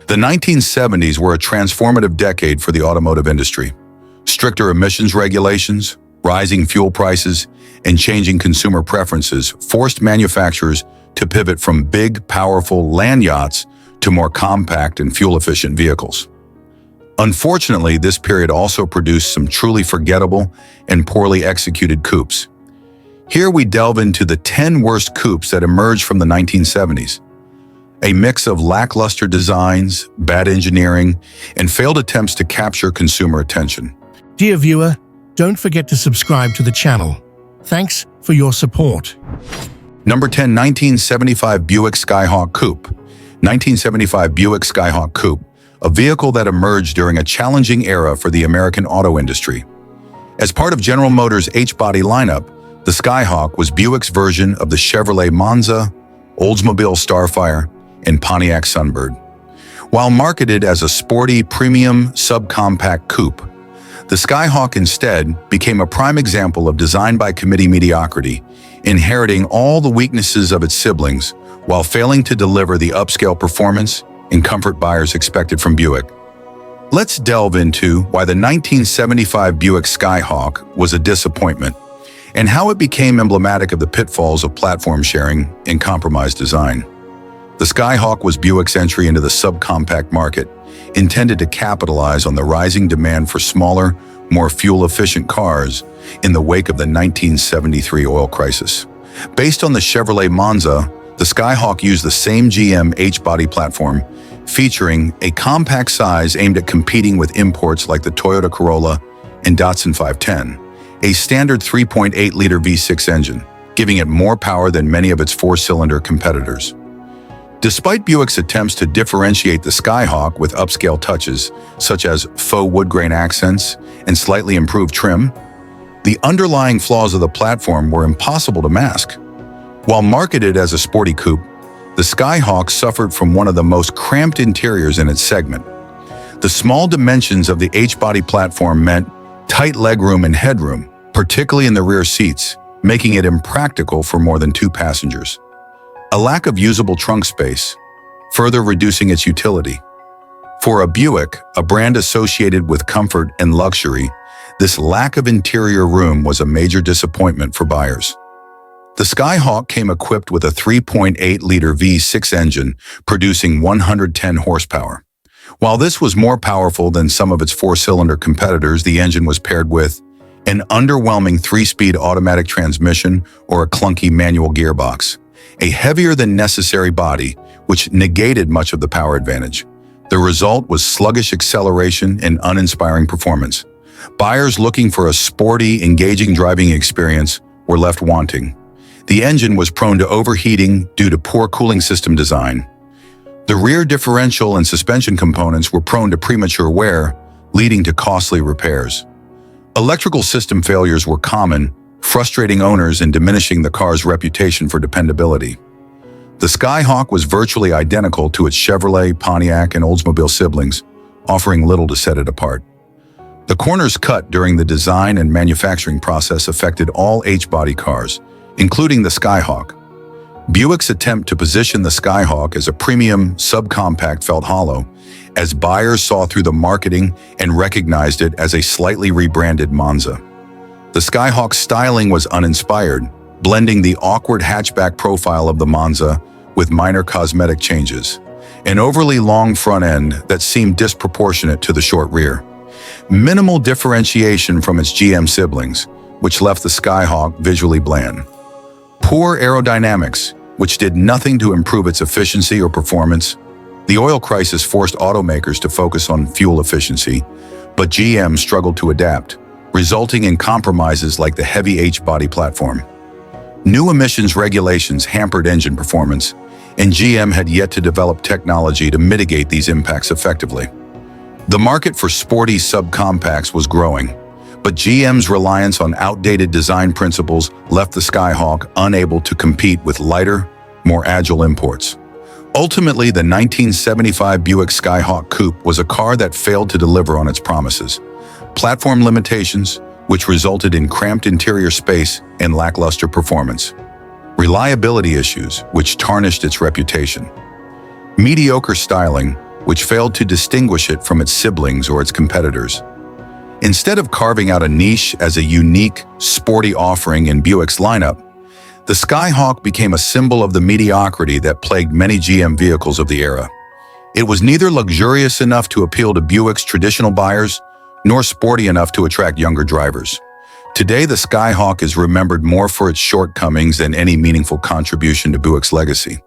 The 1970s were a transformative decade for the automotive industry. Stricter emissions regulations, rising fuel prices, and changing consumer preferences forced manufacturers to pivot from big, powerful land yachts to more compact and fuel-efficient vehicles. Unfortunately, this period also produced some truly forgettable and poorly executed coupes. Here we delve into the 10 worst coupes that emerged from the 1970s. A mix of lackluster designs, bad engineering, and failed attempts to capture consumer attention. Dear viewer, don't forget to subscribe to the channel. Thanks for your support. Number 10, 1975 Buick Skyhawk Coupe. 1975 Buick Skyhawk Coupe, a vehicle that emerged during a challenging era for the American auto industry. As part of General Motors' H-body lineup, the Skyhawk was Buick's version of the Chevrolet Monza, Oldsmobile Starfire, and Pontiac Sunbird. While marketed as a sporty, premium, subcompact coupe, the Skyhawk instead became a prime example of design-by-committee mediocrity, inheriting all the weaknesses of its siblings while failing to deliver the upscale performance and comfort buyers expected from Buick. Let's delve into why the 1975 Buick Skyhawk was a disappointment and how it became emblematic of the pitfalls of platform sharing and compromised design. The Skyhawk was Buick's entry into the subcompact market, intended to capitalize on the rising demand for smaller, more fuel-efficient cars in the wake of the 1973 oil crisis. Based on the Chevrolet Monza, the Skyhawk used the same GM H-body platform, featuring a compact size aimed at competing with imports like the Toyota Corolla and Datsun 510, a standard 3.8-liter V6 engine, giving it more power than many of its four-cylinder competitors. Despite Buick's attempts to differentiate the Skyhawk with upscale touches, such as faux wood grain accents and slightly improved trim, the underlying flaws of the platform were impossible to mask. While marketed as a sporty coupe, the Skyhawk suffered from one of the most cramped interiors in its segment. The small dimensions of the H-body platform meant tight legroom and headroom, particularly in the rear seats, making it impractical for more than 2 passengers. A lack of usable trunk space, further reducing its utility. For a Buick, a brand associated with comfort and luxury, this lack of interior room was a major disappointment for buyers. The Skyhawk came equipped with a 3.8-liter V6 engine, producing 110 horsepower. While this was more powerful than some of its 4-cylinder competitors, the engine was paired with an underwhelming 3-speed automatic transmission or a clunky manual gearbox, a heavier-than-necessary body, which negated much of the power advantage. The result was sluggish acceleration and uninspiring performance. Buyers looking for a sporty, engaging driving experience were left wanting. The engine was prone to overheating due to poor cooling system design. The rear differential and suspension components were prone to premature wear, leading to costly repairs. Electrical system failures were common, frustrating owners and diminishing the car's reputation for dependability. The Skyhawk was virtually identical to its Chevrolet, Pontiac, and Oldsmobile siblings, offering little to set it apart. The corners cut during the design and manufacturing process affected all H-body cars, including the Skyhawk. Buick's attempt to position the Skyhawk as a premium subcompact felt hollow, as buyers saw through the marketing and recognized it as a slightly rebranded Monza. The Skyhawk's styling was uninspired, blending the awkward hatchback profile of the Monza with minor cosmetic changes, an overly long front end that seemed disproportionate to the short rear. Minimal differentiation from its GM siblings, which left the Skyhawk visually bland. Poor aerodynamics, which did nothing to improve its efficiency or performance. The oil crisis forced automakers to focus on fuel efficiency, but GM struggled to adapt, resulting in compromises like the heavy H-body platform. New emissions regulations hampered engine performance, and GM had yet to develop technology to mitigate these impacts effectively. The market for sporty subcompacts was growing, but GM's reliance on outdated design principles left the Skyhawk unable to compete with lighter, more agile imports. Ultimately, the 1975 Buick Skyhawk Coupe was a car that failed to deliver on its promises. Platform limitations, which resulted in cramped interior space and lackluster performance. Reliability issues, which tarnished its reputation. Mediocre styling, which failed to distinguish it from its siblings or its competitors. Instead of carving out a niche as a unique, sporty offering in Buick's lineup, the Skyhawk became a symbol of the mediocrity that plagued many GM vehicles of the era. It was neither luxurious enough to appeal to Buick's traditional buyers, nor sporty enough to attract younger drivers. Today, the Skyhawk is remembered more for its shortcomings than any meaningful contribution to Buick's legacy.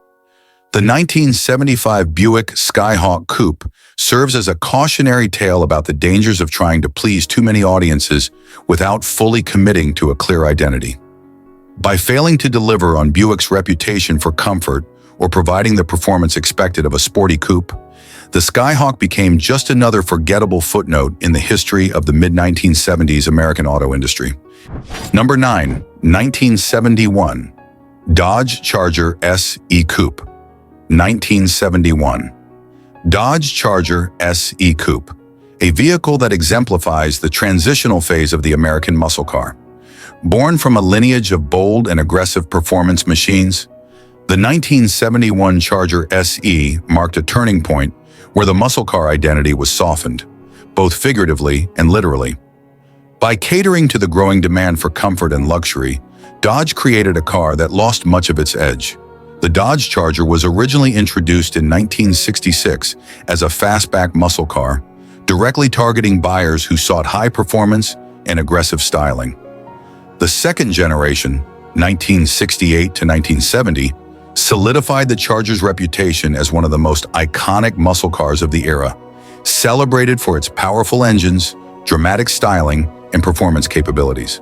The 1975 Buick Skyhawk Coupe serves as a cautionary tale about the dangers of trying to please too many audiences without fully committing to a clear identity. By failing to deliver on Buick's reputation for comfort or providing the performance expected of a sporty coupe, the Skyhawk became just another forgettable footnote in the history of the mid-1970s American auto industry. Number 9, 1971, Dodge Charger SE Coupe. 1971. Dodge Charger SE Coupe, a vehicle that exemplifies the transitional phase of the American muscle car. Born from a lineage of bold and aggressive performance machines, the 1971 Charger SE marked a turning point where the muscle car identity was softened, both figuratively and literally. By catering to the growing demand for comfort and luxury, Dodge created a car that lost much of its edge. The Dodge Charger was originally introduced in 1966 as a fastback muscle car, directly targeting buyers who sought high performance and aggressive styling. The second generation, 1968 to 1970, solidified the Charger's reputation as one of the most iconic muscle cars of the era, celebrated for its powerful engines, dramatic styling, and performance capabilities.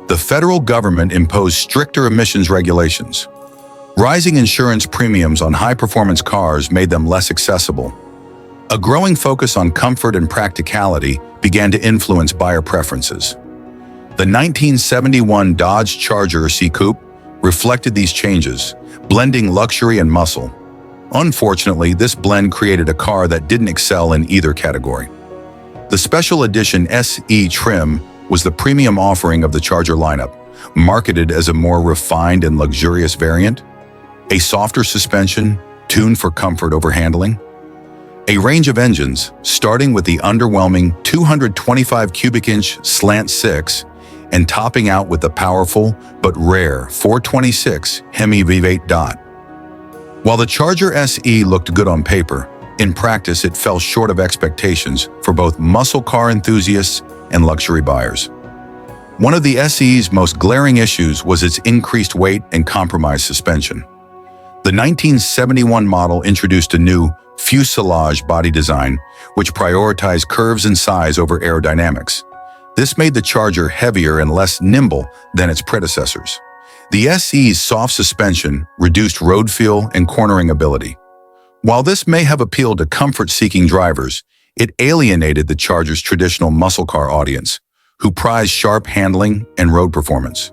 The federal government imposed stricter emissions regulations. Rising insurance premiums on high-performance cars made them less accessible. A growing focus on comfort and practicality began to influence buyer preferences. The 1971 Dodge Charger SE Coupe reflected these changes, blending luxury and muscle. Unfortunately, this blend created a car that didn't excel in either category. The Special Edition SE trim was the premium offering of the Charger lineup, marketed as a more refined and luxurious variant. A softer suspension, tuned for comfort over handling. A range of engines, starting with the underwhelming 225 cubic inch Slant 6 and topping out with the powerful but rare 426 Hemi V8. While the Charger SE looked good on paper, in practice it fell short of expectations for both muscle car enthusiasts and luxury buyers. One of the SE's most glaring issues was its increased weight and compromised suspension. The 1971 model introduced a new fuselage body design, which prioritized curves and size over aerodynamics. This made the Charger heavier and less nimble than its predecessors. The SE's soft suspension reduced road feel and cornering ability. While this may have appealed to comfort-seeking drivers, it alienated the Charger's traditional muscle car audience, who prized sharp handling and road performance.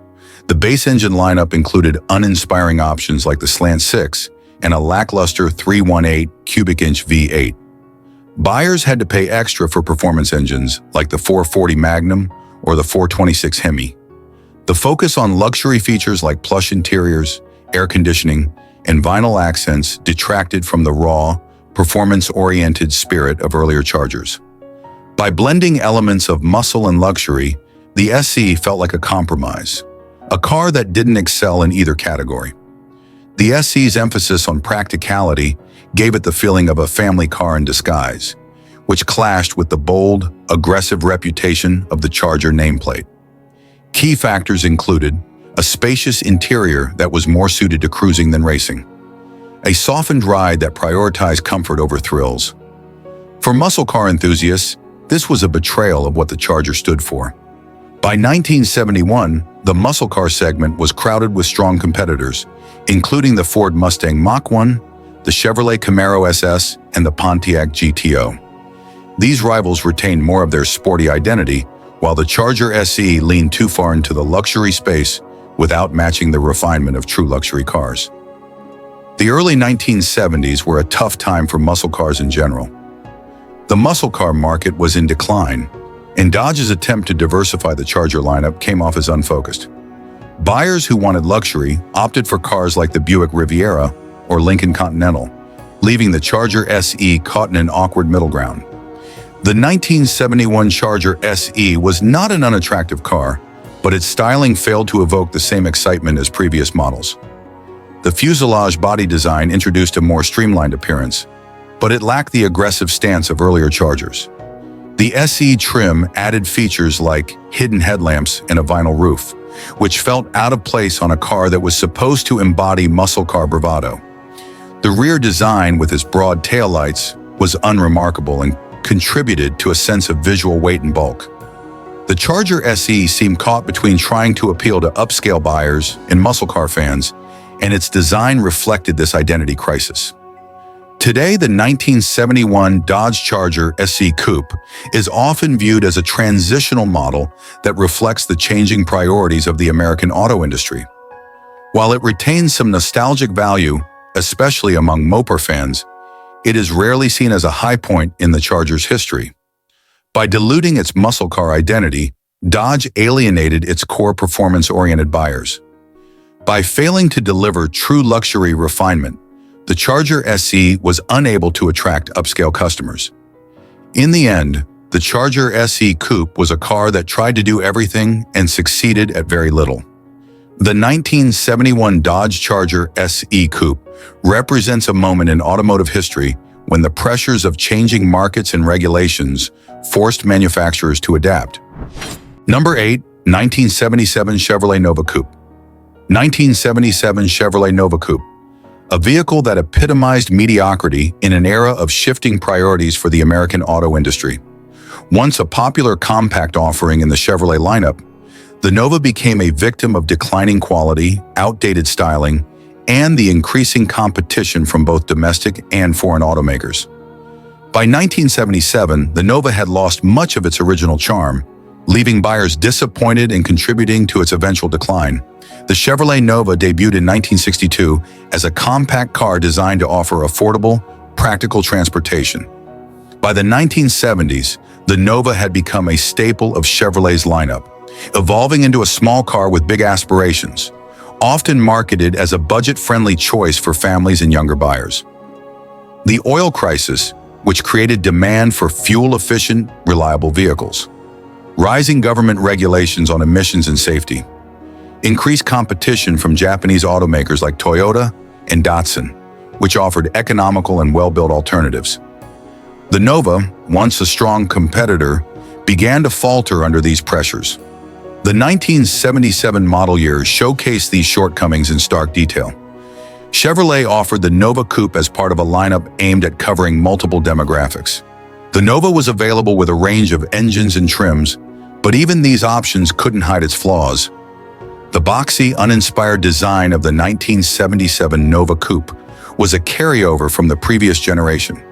The base engine lineup included uninspiring options like the Slant 6 and a lackluster 318 cubic inch V8. Buyers had to pay extra for performance engines like the 440 Magnum or the 426 Hemi. The focus on luxury features like plush interiors, air conditioning, and vinyl accents detracted from the raw, performance-oriented spirit of earlier Chargers. By blending elements of muscle and luxury, the SE felt like a compromise. A car that didn't excel in either category. The SE's emphasis on practicality gave it the feeling of a family car in disguise, which clashed with the bold, aggressive reputation of the Charger nameplate. Key factors included a spacious interior that was more suited to cruising than racing, a softened ride that prioritized comfort over thrills. For muscle car enthusiasts, this was a betrayal of what the Charger stood for. By 1971, the muscle car segment was crowded with strong competitors, including the Ford Mustang Mach-1, the Chevrolet Camaro SS, and the Pontiac GTO. These rivals retained more of their sporty identity, while the Charger SE leaned too far into the luxury space without matching the refinement of true luxury cars. The early 1970s were a tough time for muscle cars in general. The muscle car market was in decline, and Dodge's attempt to diversify the Charger lineup came off as unfocused. Buyers who wanted luxury opted for cars like the Buick Riviera or Lincoln Continental, leaving the Charger SE caught in an awkward middle ground. The 1971 Charger SE was not an unattractive car, but its styling failed to evoke the same excitement as previous models. The fuselage body design introduced a more streamlined appearance, but it lacked the aggressive stance of earlier Chargers. The SE trim added features like hidden headlamps and a vinyl roof, which felt out of place on a car that was supposed to embody muscle car bravado. The rear design, with its broad taillights, was unremarkable and contributed to a sense of visual weight and bulk. The Charger SE seemed caught between trying to appeal to upscale buyers and muscle car fans, and its design reflected this identity crisis. Today, the 1971 Dodge Charger SE Coupe is often viewed as a transitional model that reflects the changing priorities of the American auto industry. While it retains some nostalgic value, especially among moper fans, it is rarely seen as a high point in the Charger's history. By diluting its muscle car identity, Dodge alienated its core performance-oriented buyers. By failing to deliver true luxury refinement, the Charger SE was unable to attract upscale customers. In the end, the Charger SE Coupe was a car that tried to do everything and succeeded at very little. The 1971 Dodge Charger SE Coupe represents a moment in automotive history when the pressures of changing markets and regulations forced manufacturers to adapt. Number 8. 1977 Chevrolet Nova Coupe. 1977 Chevrolet Nova Coupe, a vehicle that epitomized mediocrity in an era of shifting priorities for the American auto industry. Once a popular compact offering in the Chevrolet lineup, the Nova became a victim of declining quality, outdated styling, and the increasing competition from both domestic and foreign automakers. By 1977, the Nova had lost much of its original charm, leaving buyers disappointed and contributing to its eventual decline. The Chevrolet Nova debuted in 1962 as a compact car designed to offer affordable, practical transportation. By the 1970s, the Nova had become a staple of Chevrolet's lineup, evolving into a small car with big aspirations, often marketed as a budget-friendly choice for families and younger buyers. The oil crisis, which created demand for fuel-efficient, reliable vehicles. Rising government regulations on emissions and safety. Increased competition from Japanese automakers like Toyota and Datsun, which offered economical and well-built alternatives. The Nova, once a strong competitor, began to falter under these pressures. The 1977 model year showcased these shortcomings in stark detail. Chevrolet offered the Nova Coupe as part of a lineup aimed at covering multiple demographics. The Nova was available with a range of engines and trims, but even these options couldn't hide its flaws. The boxy, uninspired design of the 1977 Nova Coupe was a carryover from the previous generation.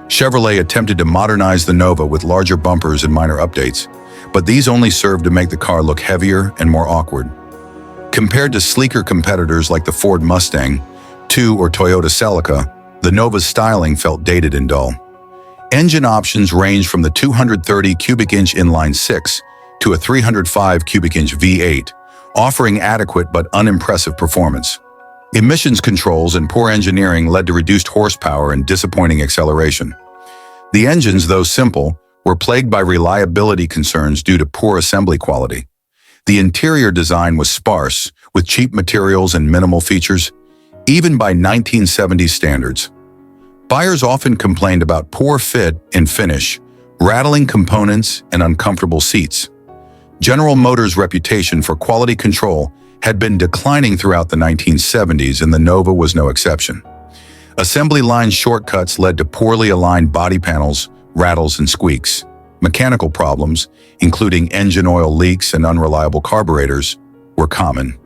Chevrolet attempted to modernize the Nova with larger bumpers and minor updates, but these only served to make the car look heavier and more awkward. Compared to sleeker competitors like the Ford Mustang II or Toyota Celica, the Nova's styling felt dated and dull. Engine options ranged from the 230 cubic inch inline-six to a 305 cubic inch V8, offering adequate but unimpressive performance. Emissions controls and poor engineering led to reduced horsepower and disappointing acceleration. The engines, though simple, were plagued by reliability concerns due to poor assembly quality. The interior design was sparse, with cheap materials and minimal features, even by 1970s standards. Buyers often complained about poor fit and finish, rattling components, and uncomfortable seats. General Motors' reputation for quality control had been declining throughout the 1970s, and the Nova was no exception. Assembly line shortcuts led to poorly aligned body panels, rattles, and squeaks. Mechanical problems, including engine oil leaks and unreliable carburetors, were common.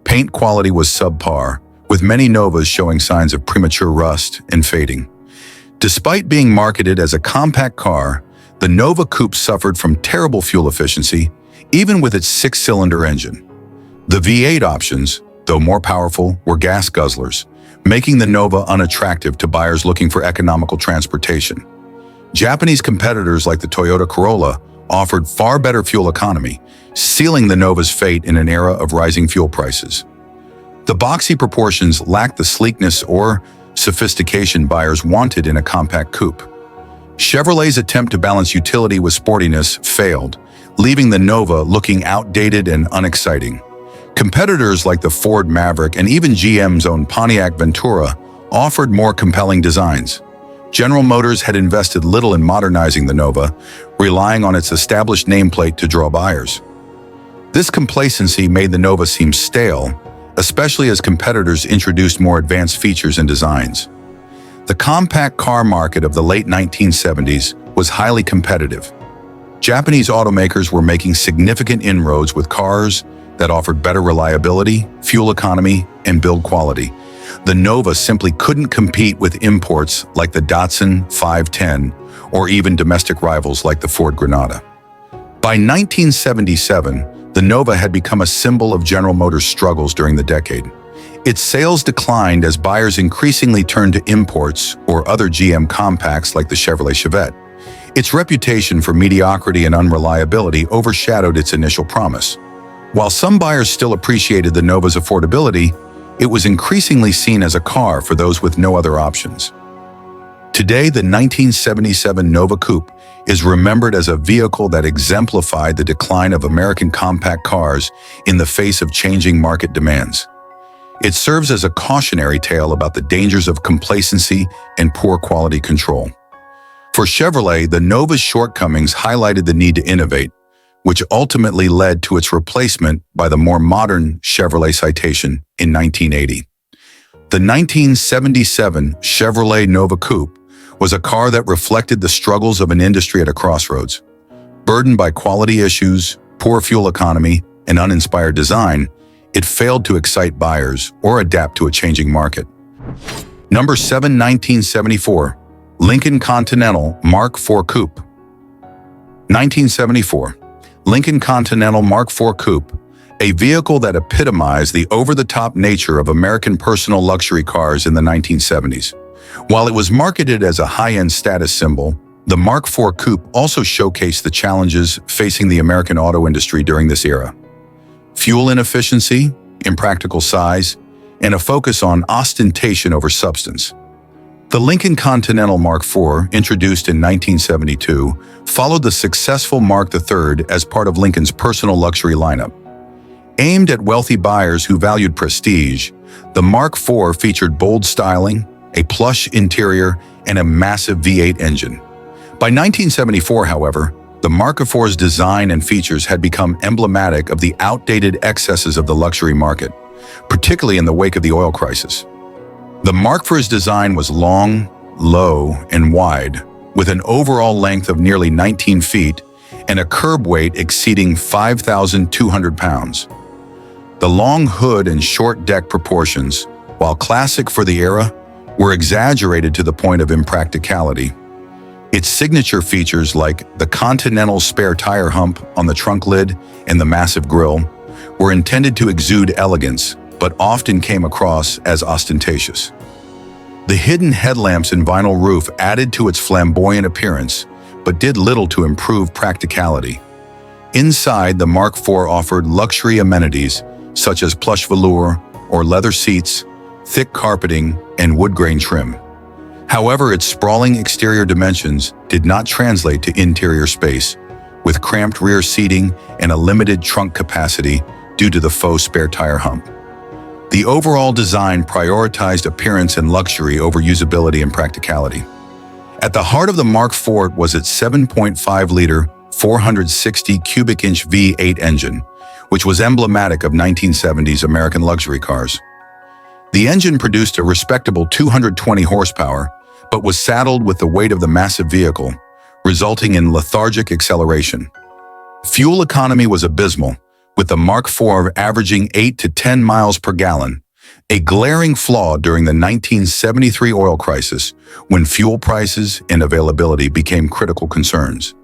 Paint quality was subpar, with many Novas showing signs of premature rust and fading. Despite being marketed as a compact car, the Nova Coupe suffered from terrible fuel efficiency, even with its six-cylinder engine. The V8 options, though more powerful, were gas guzzlers, making the Nova unattractive to buyers looking for economical transportation. Japanese competitors like the Toyota Corolla offered far better fuel economy, sealing the Nova's fate in an era of rising fuel prices. The boxy proportions lacked the sleekness or sophistication buyers wanted in a compact coupe. Chevrolet's attempt to balance utility with sportiness failed, leaving the Nova looking outdated and unexciting. Competitors like the Ford Maverick and even GM's own Pontiac Ventura offered more compelling designs. General Motors had invested little in modernizing the Nova, relying on its established nameplate to draw buyers. This complacency made the Nova seem stale, especially as competitors introduced more advanced features and designs. The compact car market of the late 1970s was highly competitive. Japanese automakers were making significant inroads with cars that offered better reliability, fuel economy, and build quality. The Nova simply couldn't compete with imports like the Datsun 510 or even domestic rivals like the Ford Granada. By 1977, the Nova had become a symbol of General Motors' struggles during the decade. Its sales declined as buyers increasingly turned to imports or other GM compacts like the Chevrolet Chevette. Its reputation for mediocrity and unreliability overshadowed its initial promise. While some buyers still appreciated the Nova's affordability, it was increasingly seen as a car for those with no other options. Today, the 1977 Nova Coupe is remembered as a vehicle that exemplified the decline of American compact cars in the face of changing market demands. It serves as a cautionary tale about the dangers of complacency and poor quality control. For Chevrolet, the Nova's shortcomings highlighted the need to innovate, which ultimately led to its replacement by the more modern Chevrolet Citation in 1980. The 1977 Chevrolet Nova Coupe was a car that reflected the struggles of an industry at a crossroads. Burdened by quality issues, poor fuel economy, and uninspired design, it failed to excite buyers or adapt to a changing market. Number 7, 1974, Lincoln Continental Mark IV Coupe. 1974, Lincoln Continental Mark IV Coupe, a vehicle that epitomized the over-the-top nature of American personal luxury cars in the 1970s. While it was marketed as a high-end status symbol, the Mark IV Coupe also showcased the challenges facing the American auto industry during this era. Fuel inefficiency, impractical size, and a focus on ostentation over substance. The Lincoln Continental Mark IV, introduced in 1972, followed the successful Mark III as part of Lincoln's personal luxury lineup. Aimed at wealthy buyers who valued prestige, the Mark IV featured bold styling, a plush interior, and a massive V8 engine. By 1974, however, the Mark IV's design and features had become emblematic of the outdated excesses of the luxury market, particularly in the wake of the oil crisis. The Mark IV's design was long, low, and wide, with an overall length of nearly 19 feet and a curb weight exceeding 5,200 pounds. The long hood and short deck proportions, while classic for the era, were exaggerated to the point of impracticality. Its signature features like the Continental spare tire hump on the trunk lid and the massive grille were intended to exude elegance, but often came across as ostentatious. The hidden headlamps and vinyl roof added to its flamboyant appearance, but did little to improve practicality. Inside, the Mark IV offered luxury amenities such as plush velour or leather seats, thick carpeting, and wood grain trim. However, its sprawling exterior dimensions did not translate to interior space, with cramped rear seating and a limited trunk capacity due to the faux spare tire hump. The overall design prioritized appearance and luxury over usability and practicality. At the heart of the Mark IV was its 7.5-liter, 460 cubic inch V8 engine, which was emblematic of 1970s American luxury cars. The engine produced a respectable 220 horsepower, but was saddled with the weight of the massive vehicle, resulting in lethargic acceleration. Fuel economy was abysmal, with the Mark IV averaging 8 to 10 miles per gallon, a glaring flaw during the 1973 oil crisis when fuel prices and availability became critical concerns.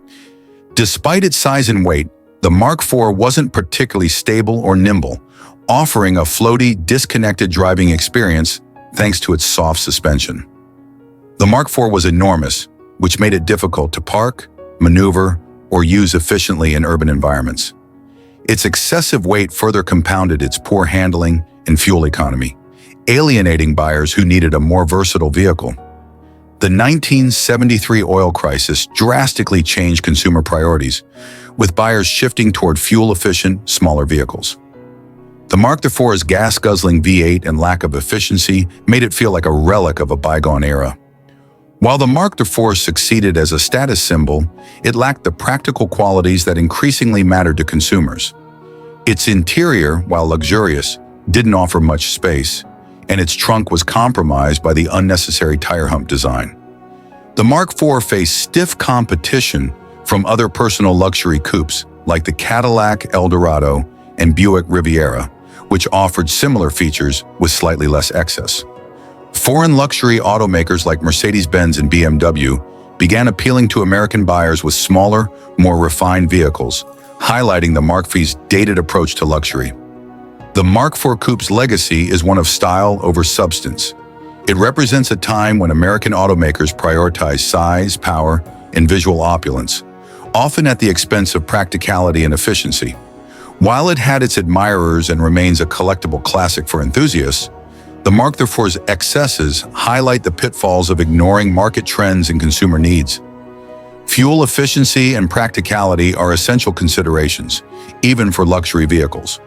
Despite its size and weight, the Mark IV wasn't particularly stable or nimble, offering a floaty, disconnected driving experience thanks to its soft suspension. The Mark IV was enormous, which made it difficult to park, maneuver, or use efficiently in urban environments. Its excessive weight further compounded its poor handling and fuel economy, alienating buyers who needed a more versatile vehicle. The 1973 oil crisis drastically changed consumer priorities, with buyers shifting toward fuel-efficient, smaller vehicles. The Mark IV's gas-guzzling V8 and lack of efficiency made it feel like a relic of a bygone era. While the Mark IV succeeded as a status symbol, it lacked the practical qualities that increasingly mattered to consumers. Its interior, while luxurious, didn't offer much space, and its trunk was compromised by the unnecessary tire hump design. The Mark IV faced stiff competition from other personal luxury coupes like the Cadillac Eldorado and Buick Riviera, which offered similar features with slightly less excess. Foreign luxury automakers like Mercedes-Benz and BMW began appealing to American buyers with smaller, more refined vehicles, highlighting the Mark IV's dated approach to luxury. The Mark IV Coupe's legacy is one of style over substance. It represents a time when American automakers prioritized size, power, and visual opulence, often at the expense of practicality and efficiency. While it had its admirers and remains a collectible classic for enthusiasts, the Mark IV's excesses highlight the pitfalls of ignoring market trends and consumer needs. Fuel efficiency and practicality are essential considerations, even for luxury vehicles.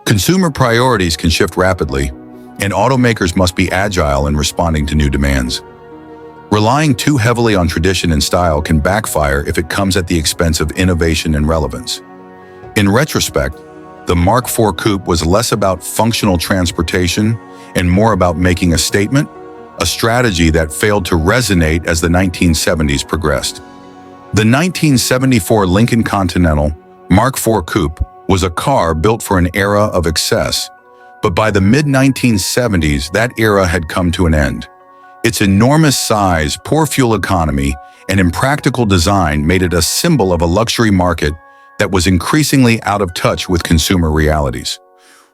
Consumer priorities can shift rapidly, and automakers must be agile in responding to new demands. Relying too heavily on tradition and style can backfire if it comes at the expense of innovation and relevance. In retrospect, the Mark IV Coupe was less about functional transportation and more about making a statement, a strategy that failed to resonate as the 1970s progressed. The 1974 Lincoln Continental Mark IV Coupe was a car built for an era of excess, but by the mid-1970s, that era had come to an end. Its enormous size, poor fuel economy, and impractical design made it a symbol of a luxury market that was increasingly out of touch with consumer realities.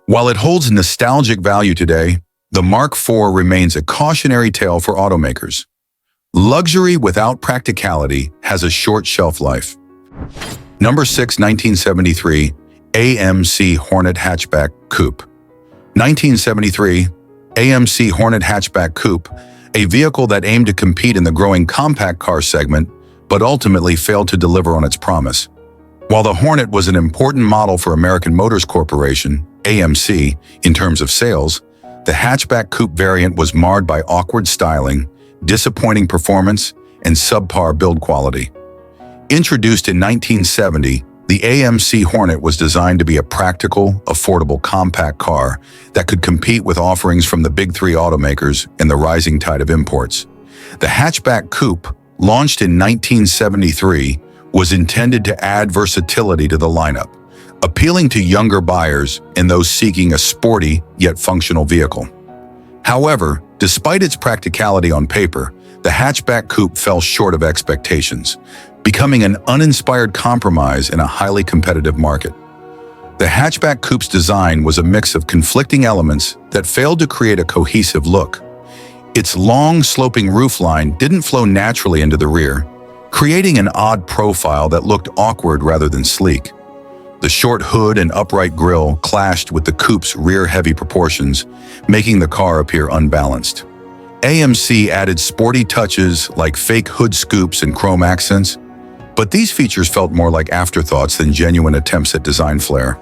While it holds nostalgic value today, the Mark IV remains a cautionary tale for automakers. Luxury without practicality has a short shelf life. Number 6, 1973, AMC Hornet Hatchback Coupe. 1973, AMC Hornet Hatchback Coupe, a vehicle that aimed to compete in the growing compact car segment, but ultimately failed to deliver on its promise. While the Hornet was an important model for American Motors Corporation, AMC, in terms of sales, the hatchback coupe variant was marred by awkward styling, disappointing performance, and subpar build quality. Introduced in 1970, the AMC Hornet was designed to be a practical, affordable compact car that could compete with offerings from the big three automakers and the rising tide of imports. The hatchback coupe, launched in 1973, was intended to add versatility to the lineup, appealing to younger buyers and those seeking a sporty yet functional vehicle. However, despite its practicality on paper, the hatchback coupe fell short of expectations, becoming an uninspired compromise in a highly competitive market. The hatchback coupe's design was a mix of conflicting elements that failed to create a cohesive look. Its long, sloping roofline didn't flow naturally into the rear, creating an odd profile that looked awkward rather than sleek. The short hood and upright grille clashed with the coupe's rear-heavy proportions, making the car appear unbalanced. AMC added sporty touches like fake hood scoops and chrome accents, but these features felt more like afterthoughts than genuine attempts at design flair.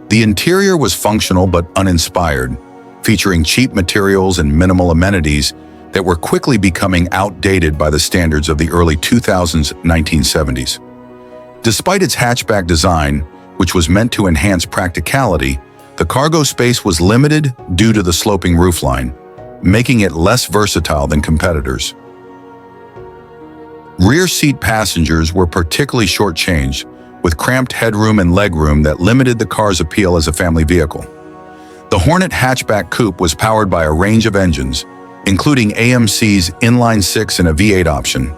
The interior was functional but uninspired, featuring cheap materials and minimal amenities that were quickly becoming outdated by the standards of the early 2000s, 1970s. Despite its hatchback design, which was meant to enhance practicality, the cargo space was limited due to the sloping roofline, making it less versatile than competitors. Rear seat passengers were particularly shortchanged, with cramped headroom and legroom that limited the car's appeal as a family vehicle. The Hornet hatchback coupe was powered by a range of engines, including AMC's inline-six and a V8 option.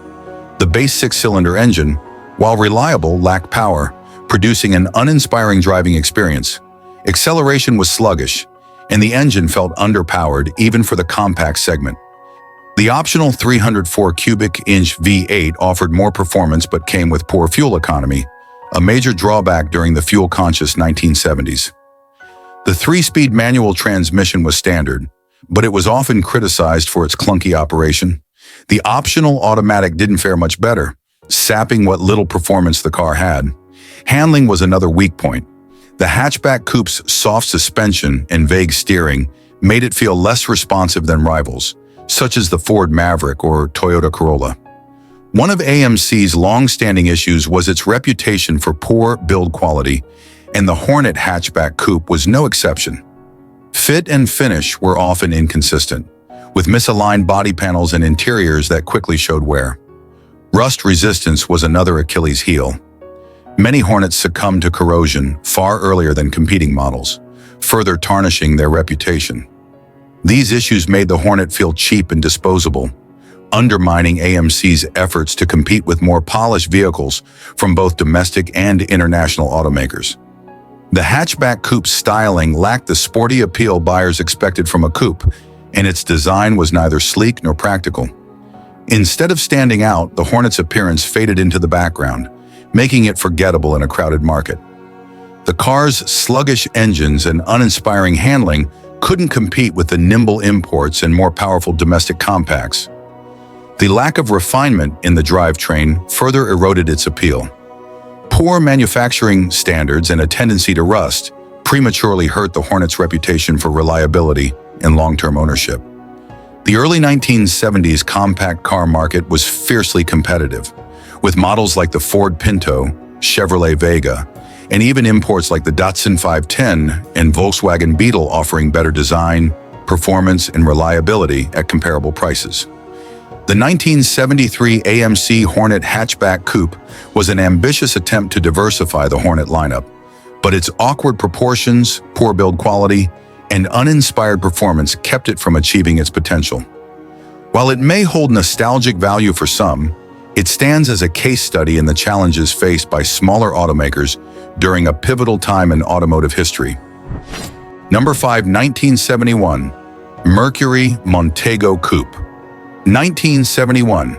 The base six-cylinder engine, while reliable, lacked power, producing an uninspiring driving experience. Acceleration was sluggish, and the engine felt underpowered even for the compact segment. The optional 304 cubic inch V8 offered more performance but came with poor fuel economy, a major drawback during the fuel-conscious 1970s. The 3-speed manual transmission was standard, but it was often criticized for its clunky operation. The optional automatic didn't fare much better, sapping what little performance the car had. Handling was another weak point. The hatchback coupe's soft suspension and vague steering made it feel less responsive than rivals, such as the Ford Maverick or Toyota Corolla. One of AMC's long-standing issues was its reputation for poor build quality, and the Hornet hatchback coupe was no exception. Fit and finish were often inconsistent, with misaligned body panels and interiors that quickly showed wear. Rust resistance was another Achilles heel. Many Hornets succumbed to corrosion far earlier than competing models, further tarnishing their reputation. These issues made the Hornet feel cheap and disposable, undermining AMC's efforts to compete with more polished vehicles from both domestic and international automakers. The hatchback coupe's styling lacked the sporty appeal buyers expected from a coupe, and its design was neither sleek nor practical. Instead of standing out, the Hornet's appearance faded into the background, making it forgettable in a crowded market. The car's sluggish engines and uninspiring handling couldn't compete with the nimble imports and more powerful domestic compacts. The lack of refinement in the drivetrain further eroded its appeal. Poor manufacturing standards and a tendency to rust prematurely hurt the Hornet's reputation for reliability and long-term ownership. The early 1970s compact car market was fiercely competitive, with models like the Ford Pinto, Chevrolet Vega, and even imports like the Datsun 510 and Volkswagen Beetle offering better design, performance, and reliability at comparable prices. The 1973 AMC Hornet hatchback coupe was an ambitious attempt to diversify the Hornet lineup, but its awkward proportions, poor build quality, and uninspired performance kept it from achieving its potential. While it may hold nostalgic value for some, it stands as a case study in the challenges faced by smaller automakers during a pivotal time in automotive history. Number 5, 1971, Mercury Montego Coupe. 1971,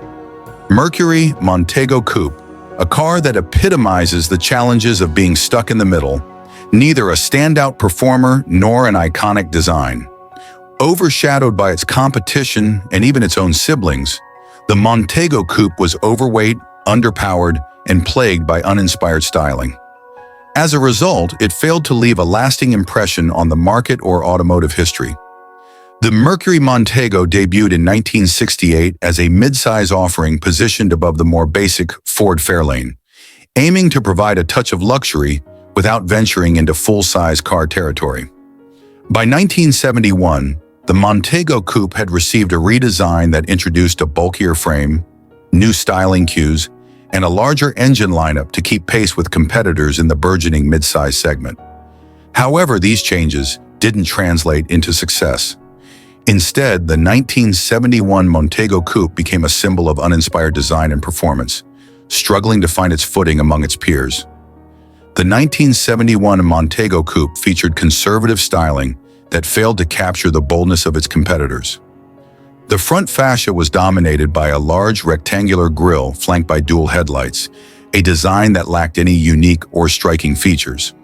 Mercury Montego Coupe, a car that epitomizes the challenges of being stuck in the middle, neither a standout performer nor an iconic design. Overshadowed by its competition and even its own siblings, the Montego Coupe was overweight, underpowered, and plagued by uninspired styling. As a result, it failed to leave a lasting impression on the market or automotive history. The Mercury Montego debuted in 1968 as a mid-size offering positioned above the more basic Ford Fairlane, aiming to provide a touch of luxury without venturing into full-size car territory. By 1971, the Montego Coupe had received a redesign that introduced a bulkier frame, new styling cues, and a larger engine lineup to keep pace with competitors in the burgeoning mid-size segment. However, these changes didn't translate into success. Instead, the 1971 Montego Coupe became a symbol of uninspired design and performance, struggling to find its footing among its peers. The 1971 Montego Coupe featured conservative styling that failed to capture the boldness of its competitors. The front fascia was dominated by a large rectangular grille flanked by dual headlights, a design that lacked any unique or striking features.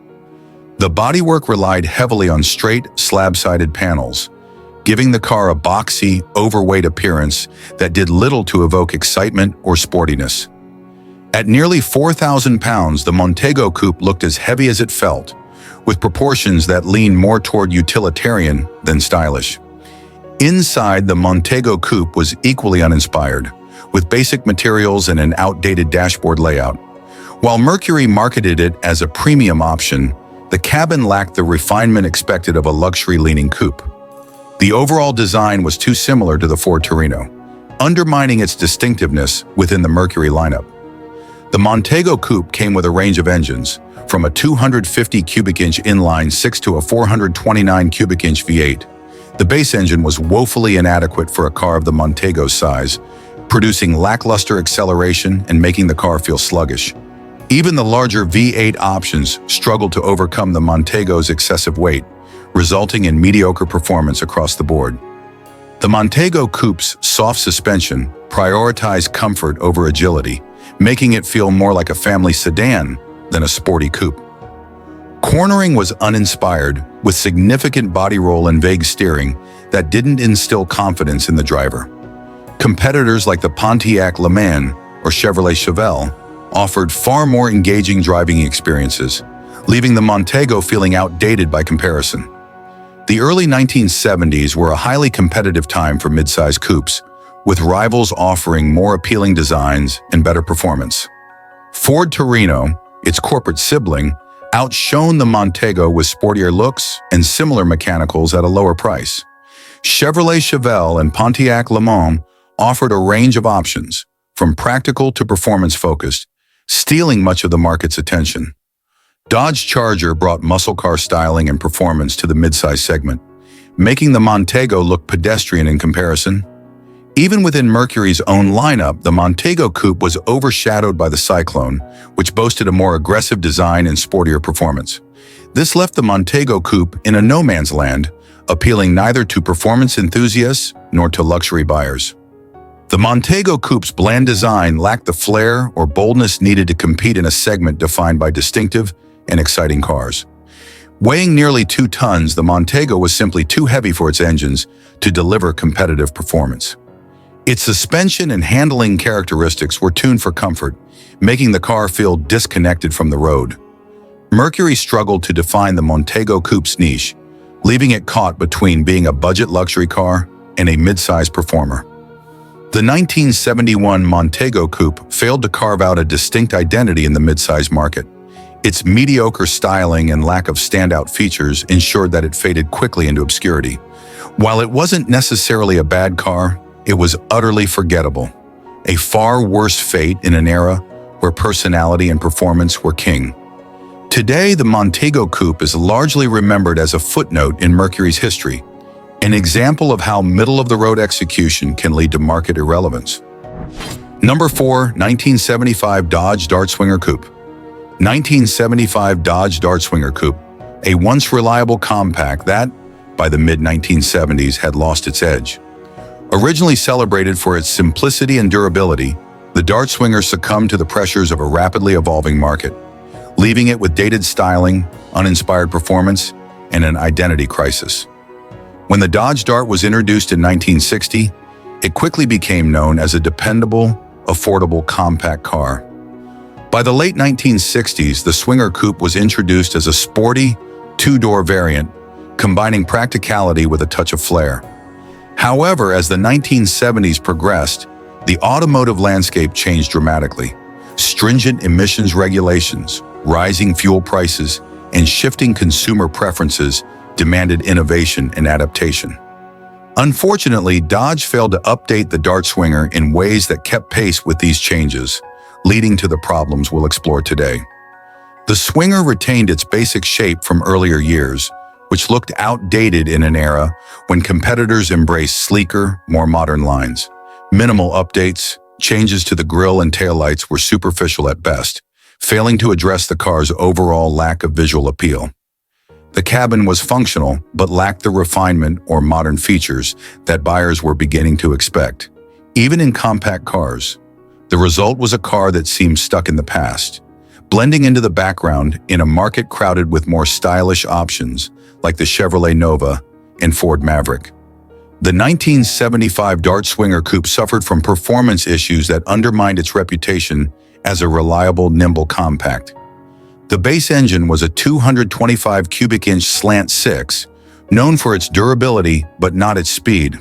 The bodywork relied heavily on straight, slab-sided panels, giving the car a boxy, overweight appearance that did little to evoke excitement or sportiness. At nearly 4,000 pounds, the Montego Coupe looked as heavy as it felt, with proportions that leaned more toward utilitarian than stylish. Inside, the Montego Coupe was equally uninspired, with basic materials and an outdated dashboard layout. While Mercury marketed it as a premium option, the cabin lacked the refinement expected of a luxury-leaning coupe. The overall design was too similar to the Ford Torino, undermining its distinctiveness within the Mercury lineup. The Montego Coupe came with a range of engines, from a 250 cubic inch inline six to a 429 cubic inch V8. The base engine was woefully inadequate for a car of the Montego's size, producing lackluster acceleration and making the car feel sluggish. Even the larger V8 options struggled to overcome the Montego's excessive weight, resulting in mediocre performance across the board. The Montego Coupe's soft suspension prioritized comfort over agility, making it feel more like a family sedan than a sporty coupe. Cornering was uninspired, with significant body roll and vague steering that didn't instill confidence in the driver. Competitors like the Pontiac Le Mans or Chevrolet Chevelle offered far more engaging driving experiences, leaving the Montego feeling outdated by comparison. The early 1970s were a highly competitive time for midsize coupes, with rivals offering more appealing designs and better performance. Ford Torino, its corporate sibling, outshone the Montego with sportier looks and similar mechanicals at a lower price. Chevrolet Chevelle and Pontiac Le Mans offered a range of options, from practical to performance-focused, stealing much of the market's attention. Dodge Charger brought muscle car styling and performance to the midsize segment, making the Montego look pedestrian in comparison. Even within Mercury's own lineup, the Montego Coupe was overshadowed by the Cyclone, which boasted a more aggressive design and sportier performance. This left the Montego Coupe in a no-man's land, appealing neither to performance enthusiasts nor to luxury buyers. The Montego Coupe's bland design lacked the flair or boldness needed to compete in a segment defined by distinctive and exciting cars. Weighing nearly 2 tons, the Montego was simply too heavy for its engines to deliver competitive performance. Its suspension and handling characteristics were tuned for comfort, making the car feel disconnected from the road. Mercury struggled to define the Montego Coupe's niche, leaving it caught between being a budget luxury car and a mid-size performer. The 1971 Montego Coupe failed to carve out a distinct identity in the mid-size market. Its mediocre styling and lack of standout features ensured that it faded quickly into obscurity. While it wasn't necessarily a bad car, it was utterly forgettable, a far worse fate in an era where personality and performance were king. Today, the Montego Coupe is largely remembered as a footnote in Mercury's history, an example of how middle-of-the-road execution can lead to market irrelevance. Number 4, 1975 Dodge Dartswinger Coupe. 1975 Dodge Dartswinger Coupe, a once reliable compact that, by the mid-1970s, had lost its edge. Originally celebrated for its simplicity and durability, the Dartswinger succumbed to the pressures of a rapidly evolving market, leaving it with dated styling, uninspired performance, and an identity crisis. When the Dodge Dart was introduced in 1960, it quickly became known as a dependable, affordable compact car. By the late 1960s, the Swinger Coupe was introduced as a sporty, 2-door variant, combining practicality with a touch of flair. However, as the 1970s progressed, the automotive landscape changed dramatically. Stringent emissions regulations, rising fuel prices, and shifting consumer preferences demanded innovation and adaptation. Unfortunately, Dodge failed to update the Dartswinger in ways that kept pace with these changes, leading to the problems we'll explore today. The Swinger retained its basic shape from earlier years, which looked outdated in an era when competitors embraced sleeker, more modern lines. Minimal updates, changes to the grille and taillights were superficial at best, failing to address the car's overall lack of visual appeal. The cabin was functional, but lacked the refinement or modern features that buyers were beginning to expect. Even in compact cars, the result was a car that seemed stuck in the past, blending into the background in a market crowded with more stylish options like the Chevrolet Nova and Ford Maverick. The 1975 Dartswinger Coupe suffered from performance issues that undermined its reputation as a reliable, nimble compact. The base engine was a 225 cubic inch slant 6, known for its durability but not its speed.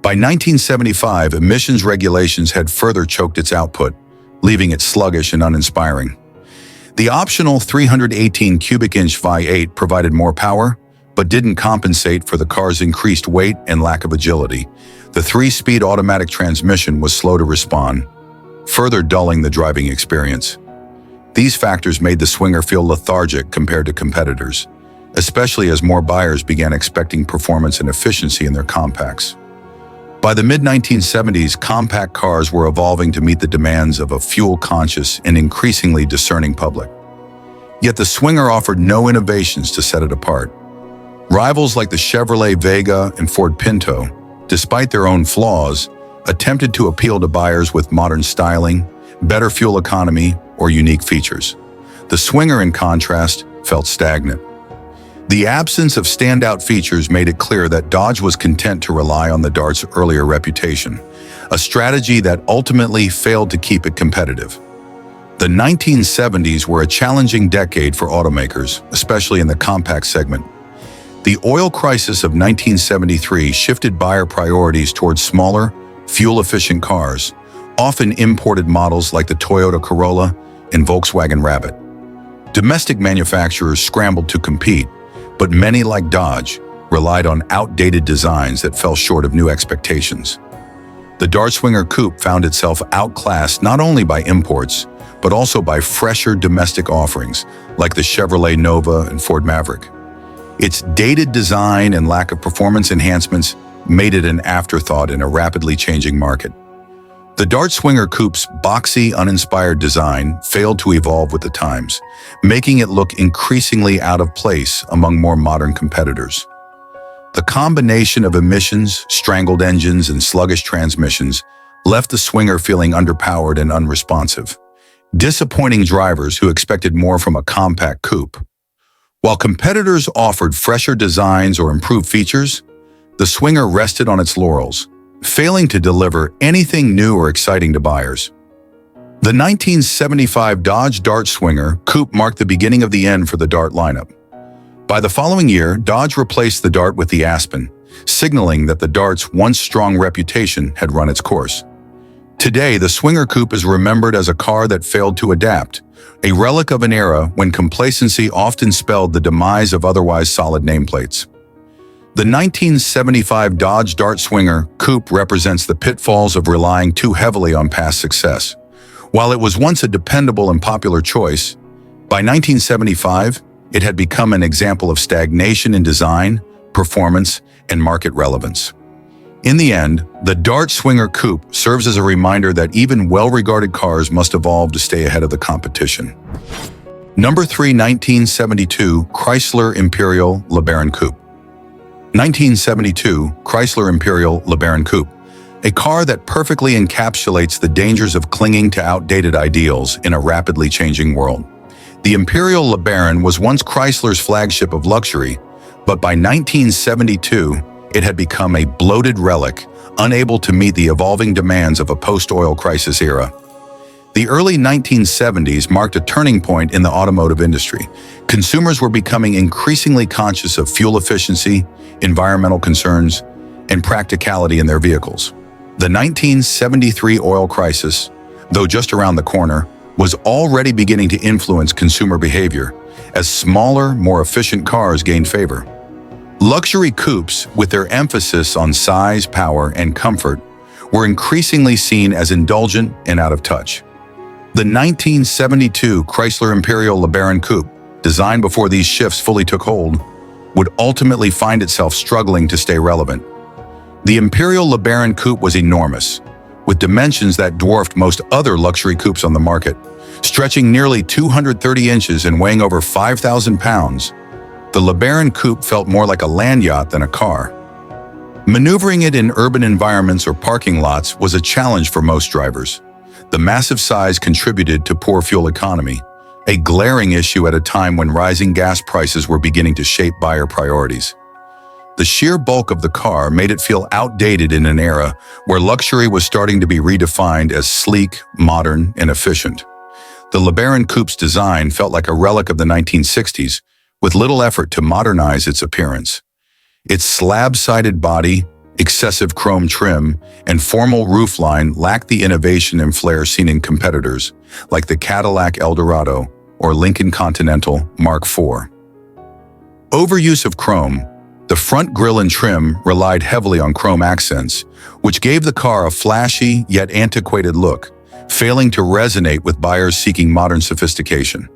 By 1975, emissions regulations had further choked its output, leaving it sluggish and uninspiring. The optional 318 cubic inch V8 provided more power, but didn't compensate for the car's increased weight and lack of agility. The 3-speed automatic transmission was slow to respond, further dulling the driving experience. These factors made the Swinger feel lethargic compared to competitors, especially as more buyers began expecting performance and efficiency in their compacts. By the mid-1970s, compact cars were evolving to meet the demands of a fuel-conscious and increasingly discerning public. Yet the Swinger offered no innovations to set it apart. Rivals like the Chevrolet Vega and Ford Pinto, despite their own flaws, attempted to appeal to buyers with modern styling, better fuel economy, or unique features. The Swinger, in contrast, felt stagnant. The absence of standout features made it clear that Dodge was content to rely on the Dart's earlier reputation, a strategy that ultimately failed to keep it competitive. The 1970s were a challenging decade for automakers, especially in the compact segment. The oil crisis of 1973 shifted buyer priorities towards smaller, fuel-efficient cars, often imported models like the Toyota Corolla and Volkswagen Rabbit. Domestic manufacturers scrambled to compete, but many, like Dodge, relied on outdated designs that fell short of new expectations. The Dartswinger Coupe found itself outclassed not only by imports, but also by fresher domestic offerings like the Chevrolet Nova and Ford Maverick. Its dated design and lack of performance enhancements made it an afterthought in a rapidly changing market. The Dartswinger Coupe's boxy, uninspired design failed to evolve with the times, making it look increasingly out of place among more modern competitors. The combination of emissions, strangled engines, and sluggish transmissions left the Swinger feeling underpowered and unresponsive, disappointing drivers who expected more from a compact coupe. While competitors offered fresher designs or improved features, the Swinger rested on its laurels, failing to deliver anything new or exciting to buyers. The 1975 Dodge Dartswinger Coupe marked the beginning of the end for the Dart lineup. By the following year, Dodge replaced the Dart with the Aspen, signaling that the Dart's once strong reputation had run its course. Today, the Swinger Coupe is remembered as a car that failed to adapt, a relic of an era when complacency often spelled the demise of otherwise solid nameplates. The 1975 Dodge Dartswinger Coupe represents the pitfalls of relying too heavily on past success. While it was once a dependable and popular choice, by 1975, it had become an example of stagnation in design, performance, and market relevance. In the end, the Dartswinger Coupe serves as a reminder that even well-regarded cars must evolve to stay ahead of the competition. Number 3, 1972 Chrysler Imperial LeBaron Coupe. 1972 Chrysler Imperial LeBaron Coupe, a car that perfectly encapsulates the dangers of clinging to outdated ideals in a rapidly changing world. The Imperial LeBaron was once Chrysler's flagship of luxury, but by 1972, it had become a bloated relic, unable to meet the evolving demands of a post-oil crisis era. The early 1970s marked a turning point in the automotive industry. Consumers were becoming increasingly conscious of fuel efficiency, environmental concerns, and practicality in their vehicles. The 1973 oil crisis, though just around the corner, was already beginning to influence consumer behavior as smaller, more efficient cars gained favor. Luxury coupes, with their emphasis on size, power, and comfort, were increasingly seen as indulgent and out of touch. The 1972 Chrysler Imperial LeBaron Coupe, designed before these shifts fully took hold, would ultimately find itself struggling to stay relevant. The Imperial LeBaron Coupe was enormous, with dimensions that dwarfed most other luxury coupes on the market. Stretching nearly 230 inches and weighing over 5,000 pounds, the LeBaron Coupe felt more like a land yacht than a car. Maneuvering it in urban environments or parking lots was a challenge for most drivers. The massive size contributed to poor fuel economy, a glaring issue at a time when rising gas prices were beginning to shape buyer priorities. The sheer bulk of the car made it feel outdated in an era where luxury was starting to be redefined as sleek, modern, and efficient. The LeBaron Coupe's design felt like a relic of the 1960s, with little effort to modernize its appearance. Its slab-sided body, excessive chrome trim, and formal roofline lacked the innovation and flair seen in competitors like the Cadillac Eldorado or Lincoln Continental Mark IV. Overuse of chrome, the front grille and trim relied heavily on chrome accents, which gave the car a flashy yet antiquated look, failing to resonate with buyers seeking modern sophistication.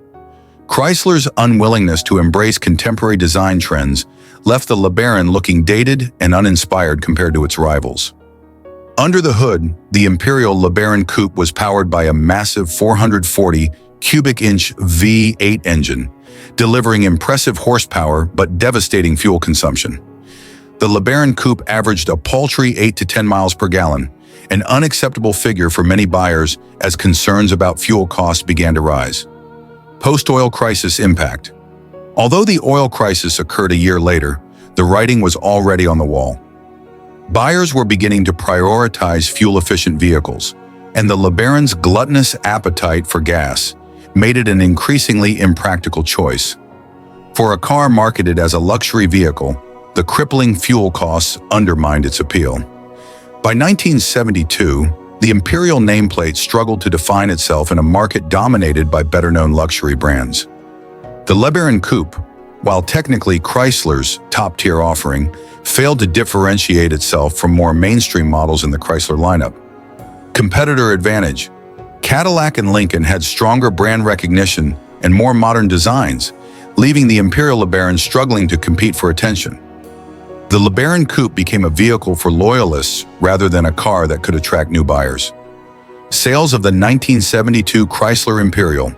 Chrysler's unwillingness to embrace contemporary design trends left the LeBaron looking dated and uninspired compared to its rivals. Under the hood, the Imperial LeBaron Coupe was powered by a massive 440 cubic inch V8 engine, delivering impressive horsepower but devastating fuel consumption. The LeBaron Coupe averaged a paltry 8 to 10 miles per gallon, an unacceptable figure for many buyers as concerns about fuel costs began to rise. Post-oil crisis impact. Although the oil crisis occurred a year later, the writing was already on the wall. Buyers were beginning to prioritize fuel-efficient vehicles, and the LeBaron's gluttonous appetite for gas made it an increasingly impractical choice. For a car marketed as a luxury vehicle, the crippling fuel costs undermined its appeal. By 1972, the Imperial nameplate struggled to define itself in a market dominated by better-known luxury brands. The LeBaron Coupe, while technically Chrysler's top-tier offering, failed to differentiate itself from more mainstream models in the Chrysler lineup. Competitor advantage. Cadillac and Lincoln had stronger brand recognition and more modern designs, leaving the Imperial LeBaron struggling to compete for attention. The LeBaron Coupe became a vehicle for loyalists rather than a car that could attract new buyers. Sales of the 1972 Chrysler Imperial.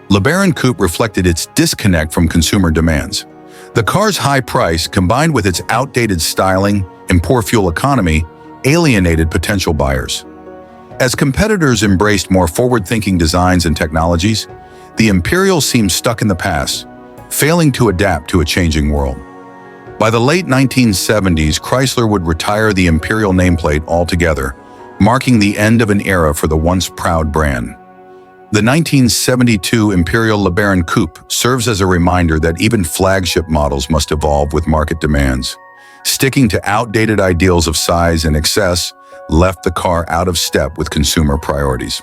LeBaron Coupe reflected its disconnect from consumer demands. The car's high price, combined with its outdated styling and poor fuel economy, alienated potential buyers. As competitors embraced more forward-thinking designs and technologies, the Imperial seemed stuck in the past, failing to adapt to a changing world. By the late 1970s, Chrysler would retire the Imperial nameplate altogether, marking the end of an era for the once proud brand. The 1972 Imperial LeBaron Coupe serves as a reminder that even flagship models must evolve with market demands. Sticking to outdated ideals of size and excess left the car out of step with consumer priorities.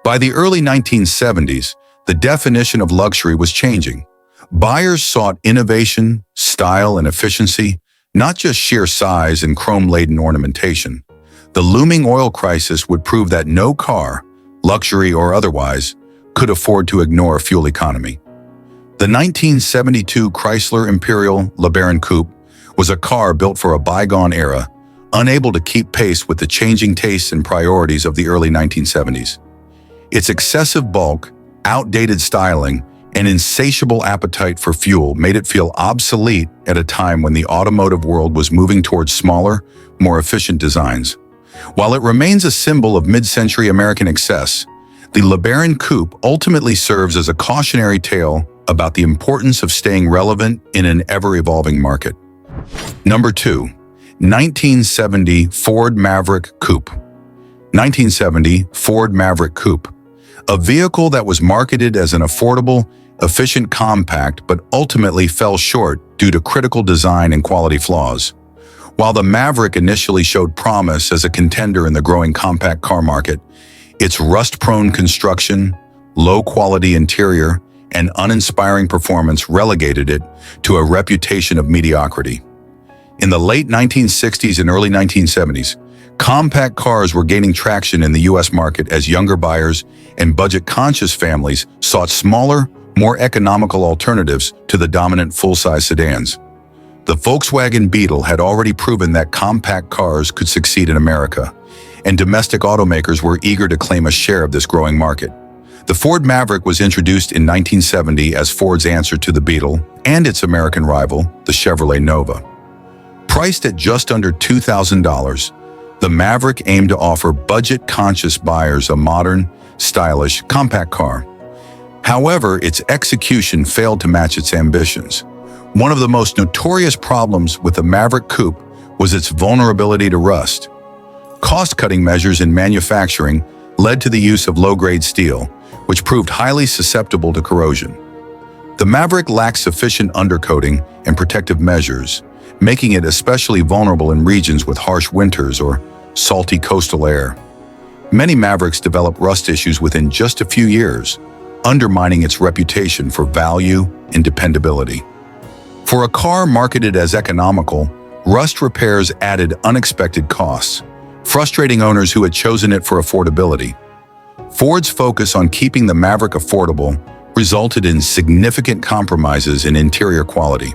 By the early 1970s, the definition of luxury was changing. Buyers sought innovation, style, and efficiency, not just sheer size and chrome-laden ornamentation. The looming oil crisis would prove that no car, luxury or otherwise, could afford to ignore fuel economy. The 1972 Chrysler Imperial LeBaron Coupe was a car built for a bygone era, unable to keep pace with the changing tastes and priorities of the early 1970s. Its excessive bulk, outdated styling, and insatiable appetite for fuel made it feel obsolete at a time when the automotive world was moving towards smaller, more efficient designs. While it remains a symbol of mid-century American excess, the LeBaron Coupe ultimately serves as a cautionary tale about the importance of staying relevant in an ever-evolving market. Number 2. 1970 Ford Maverick Coupe. 1970 Ford Maverick Coupe, a vehicle that was marketed as an affordable, efficient compact but ultimately fell short due to critical design and quality flaws. While the Maverick initially showed promise as a contender in the growing compact car market, its rust-prone construction, low-quality interior, and uninspiring performance relegated it to a reputation of mediocrity. In the late 1960s and early 1970s, compact cars were gaining traction in the U.S. market as younger buyers and budget-conscious families sought smaller, more economical alternatives to the dominant full-size sedans. The Volkswagen Beetle had already proven that compact cars could succeed in America, and domestic automakers were eager to claim a share of this growing market. The Ford Maverick was introduced in 1970 as Ford's answer to the Beetle and its American rival, the Chevrolet Nova. Priced at just under $2,000, the Maverick aimed to offer budget-conscious buyers a modern, stylish, compact car. However, its execution failed to match its ambitions. One of the most notorious problems with the Maverick Coupe was its vulnerability to rust. Cost-cutting measures in manufacturing led to the use of low-grade steel, which proved highly susceptible to corrosion. The Maverick lacked sufficient undercoating and protective measures, making it especially vulnerable in regions with harsh winters or salty coastal air. Many Mavericks developed rust issues within just a few years, undermining its reputation for value and dependability. For a car marketed as economical, rust repairs added unexpected costs, frustrating owners who had chosen it for affordability. Ford's focus on keeping the Maverick affordable resulted in significant compromises in interior quality.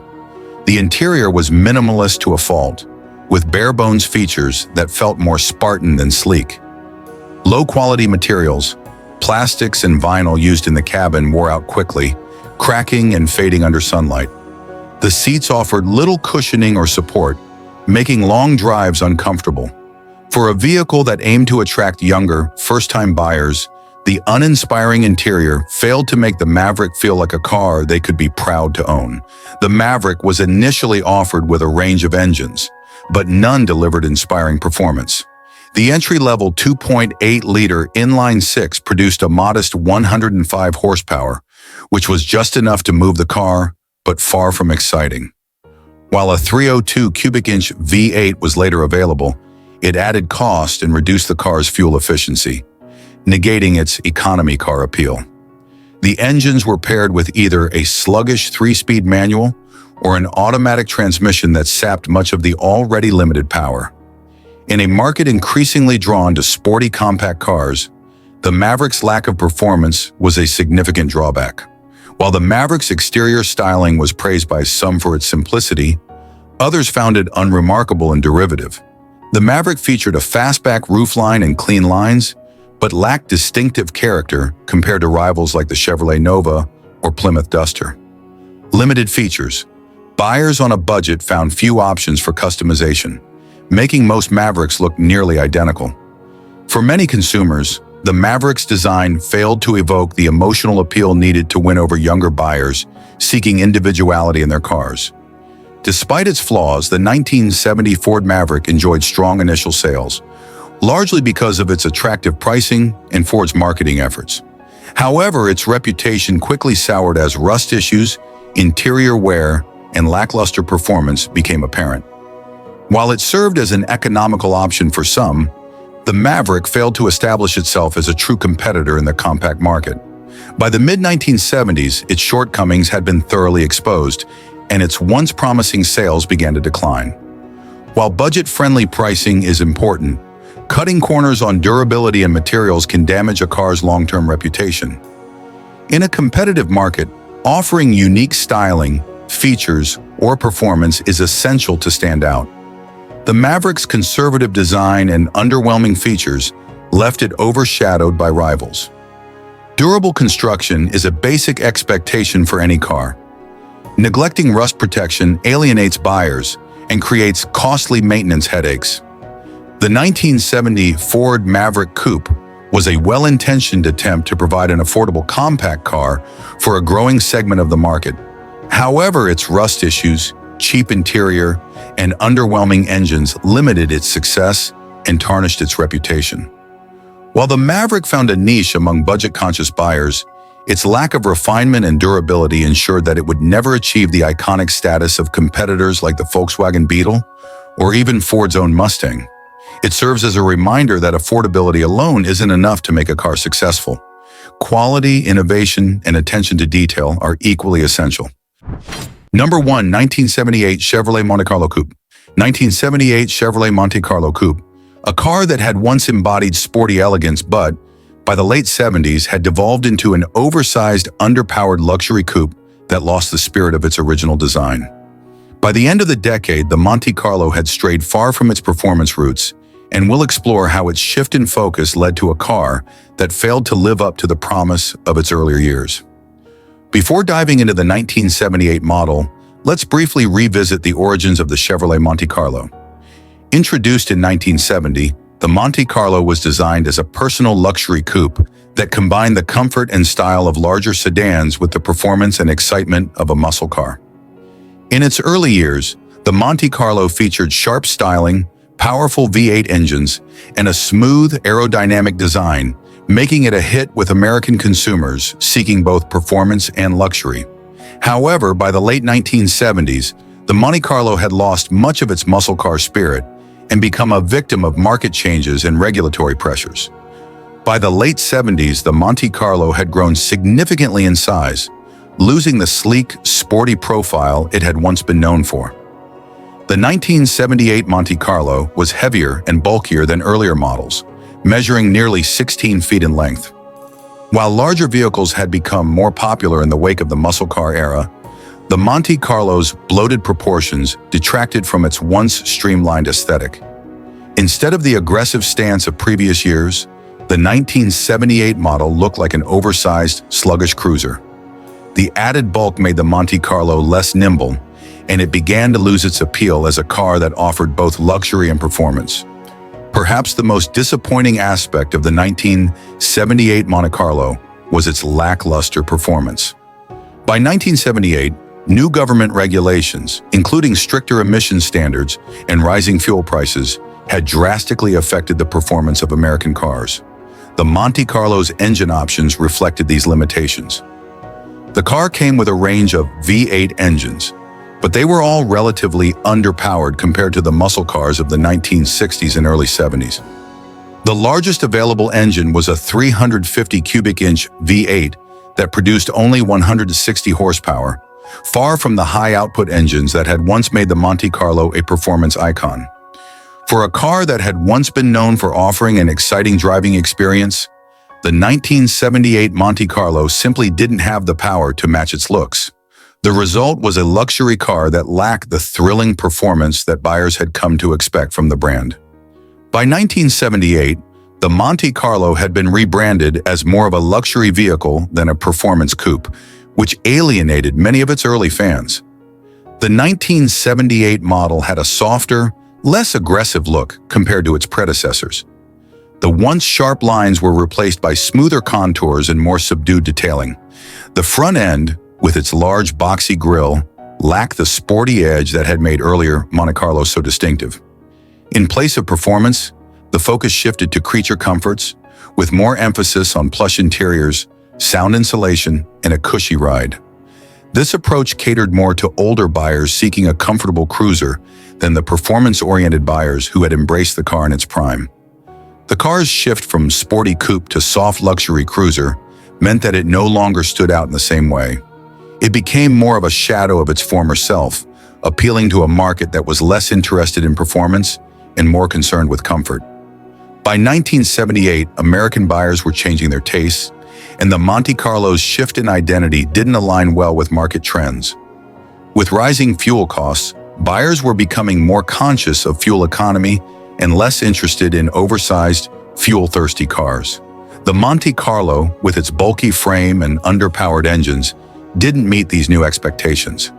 The interior was minimalist to a fault, with bare-bones features that felt more Spartan than sleek. Low-quality materials, plastics and vinyl used in the cabin wore out quickly, cracking and fading under sunlight. The seats offered little cushioning or support, making long drives uncomfortable. For a vehicle that aimed to attract younger, first-time buyers, The uninspiring interior failed to make the Maverick feel like a car they could be proud to own. The Maverick was initially offered with a range of engines, but none delivered inspiring performance. The entry-level 2.8-liter inline-six produced a modest 105 horsepower, which was just enough to move the car, but far from exciting. While a 302 cubic inch V8 was later available, it added cost and reduced the car's fuel efficiency, negating its economy car appeal. The engines were paired with either a sluggish 3-speed manual or an automatic transmission that sapped much of the already limited power. In a market increasingly drawn to sporty compact cars, the Maverick's lack of performance was a significant drawback. While the Maverick's exterior styling was praised by some for its simplicity, others found it unremarkable and derivative. The Maverick featured a fastback roofline and clean lines, but lacked distinctive character compared to rivals like the Chevrolet Nova or Plymouth Duster. Limited features. Buyers on a budget found few options for customization, making most Mavericks look nearly identical. For many consumers, the Maverick's design failed to evoke the emotional appeal needed to win over younger buyers seeking individuality in their cars. Despite its flaws, the 1970 Ford Maverick enjoyed strong initial sales, largely because of its attractive pricing and Ford's marketing efforts. However, its reputation quickly soured as rust issues, interior wear, and lackluster performance became apparent. While it served as an economical option for some, the Maverick failed to establish itself as a true competitor in the compact market. By the mid-1970s, its shortcomings had been thoroughly exposed, and its once promising sales began to decline. While budget-friendly pricing is important, cutting corners on durability and materials can damage a car's long-term reputation. In a competitive market, offering unique styling, features, or performance is essential to stand out. The Maverick's conservative design and underwhelming features left it overshadowed by rivals. Durable construction is a basic expectation for any car. Neglecting rust protection alienates buyers and creates costly maintenance headaches. The 1970 Ford Maverick Coupe was a well-intentioned attempt to provide an affordable compact car for a growing segment of the market. However, its rust issues, cheap interior, and underwhelming engines limited its success and tarnished its reputation. While the Maverick found a niche among budget-conscious buyers, its lack of refinement and durability ensured that it would never achieve the iconic status of competitors like the Volkswagen Beetle or even Ford's own Mustang. It serves as a reminder that affordability alone isn't enough to make a car successful. Quality, innovation, and attention to detail are equally essential. Number 1. 1978 Chevrolet Monte Carlo Coupe. 1978 Chevrolet Monte Carlo Coupe, a car that had once embodied sporty elegance but, by the late 70s, had devolved into an oversized, underpowered luxury coupe that lost the spirit of its original design. By the end of the decade, the Monte Carlo had strayed far from its performance roots, and we'll explore how its shift in focus led to a car that failed to live up to the promise of its earlier years. Before diving into the 1978 model, let's briefly revisit the origins of the Chevrolet Monte Carlo. Introduced in 1970, the Monte Carlo was designed as a personal luxury coupe that combined the comfort and style of larger sedans with the performance and excitement of a muscle car. In its early years, the Monte Carlo featured sharp styling, powerful V8 engines, and a smooth, aerodynamic design, making it a hit with American consumers seeking both performance and luxury. However, by the late 1970s, the Monte Carlo had lost much of its muscle car spirit and become a victim of market changes and regulatory pressures. By the late 70s, the Monte Carlo had grown significantly in size, losing the sleek, sporty profile it had once been known for. The 1978 Monte Carlo was heavier and bulkier than earlier models, measuring nearly 16 feet in length. While larger vehicles had become more popular in the wake of the muscle car era, the Monte Carlo's bloated proportions detracted from its once streamlined aesthetic. Instead of the aggressive stance of previous years, the 1978 model looked like an oversized, sluggish cruiser. The added bulk made the Monte Carlo less nimble, and it began to lose its appeal as a car that offered both luxury and performance. Perhaps the most disappointing aspect of the 1978 Monte Carlo was its lackluster performance. By 1978, new government regulations, including stricter emission standards and rising fuel prices, had drastically affected the performance of American cars. The Monte Carlo's engine options reflected these limitations. The car came with a range of V8 engines, but they were all relatively underpowered compared to the muscle cars of the 1960s and early 70s. The largest available engine was a 350 cubic inch V8 that produced only 160 horsepower, far from the high-output engines that had once made the Monte Carlo a performance icon. For a car that had once been known for offering an exciting driving experience, the 1978 Monte Carlo simply didn't have the power to match its looks. The result was a luxury car that lacked the thrilling performance that buyers had come to expect from the brand. By 1978, the Monte Carlo had been rebranded as more of a luxury vehicle than a performance coupe, which alienated many of its early fans. The 1978 model had a softer, less aggressive look compared to its predecessors. The once sharp lines were replaced by smoother contours and more subdued detailing. The front end, with its large boxy grille, lacked the sporty edge that had made earlier Monte Carlo so distinctive. In place of performance, the focus shifted to creature comforts, with more emphasis on plush interiors, sound insulation, and a cushy ride. This approach catered more to older buyers seeking a comfortable cruiser than the performance-oriented buyers who had embraced the car in its prime. The car's shift from sporty coupe to soft luxury cruiser meant that it no longer stood out in the same way. It became more of a shadow of its former self, appealing to a market that was less interested in performance and more concerned with comfort. By 1978, American buyers were changing their tastes, and the Monte Carlo's shift in identity didn't align well with market trends. With rising fuel costs, buyers were becoming more conscious of fuel economy and less interested in oversized, fuel-thirsty cars. The Monte Carlo, with its bulky frame and underpowered engines, didn't meet these new expectations.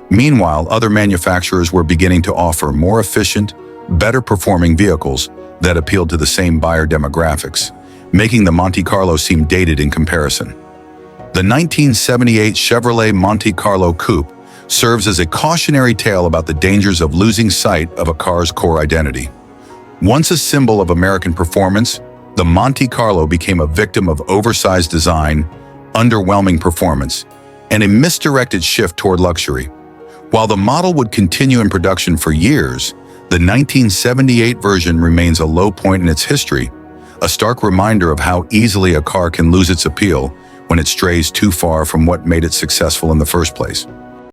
Meanwhile, other manufacturers were beginning to offer more efficient, better-performing vehicles that appealed to the same buyer demographics, making the Monte Carlo seem dated in comparison. The 1978 Chevrolet Monte Carlo Coupe serves as a cautionary tale about the dangers of losing sight of a car's core identity. Once a symbol of American performance, the Monte Carlo became a victim of oversized design, underwhelming performance, and a misdirected shift toward luxury. While the model would continue in production for years, the 1978 version remains a low point in its history, a stark reminder of how easily a car can lose its appeal when it strays too far from what made it successful in the first place.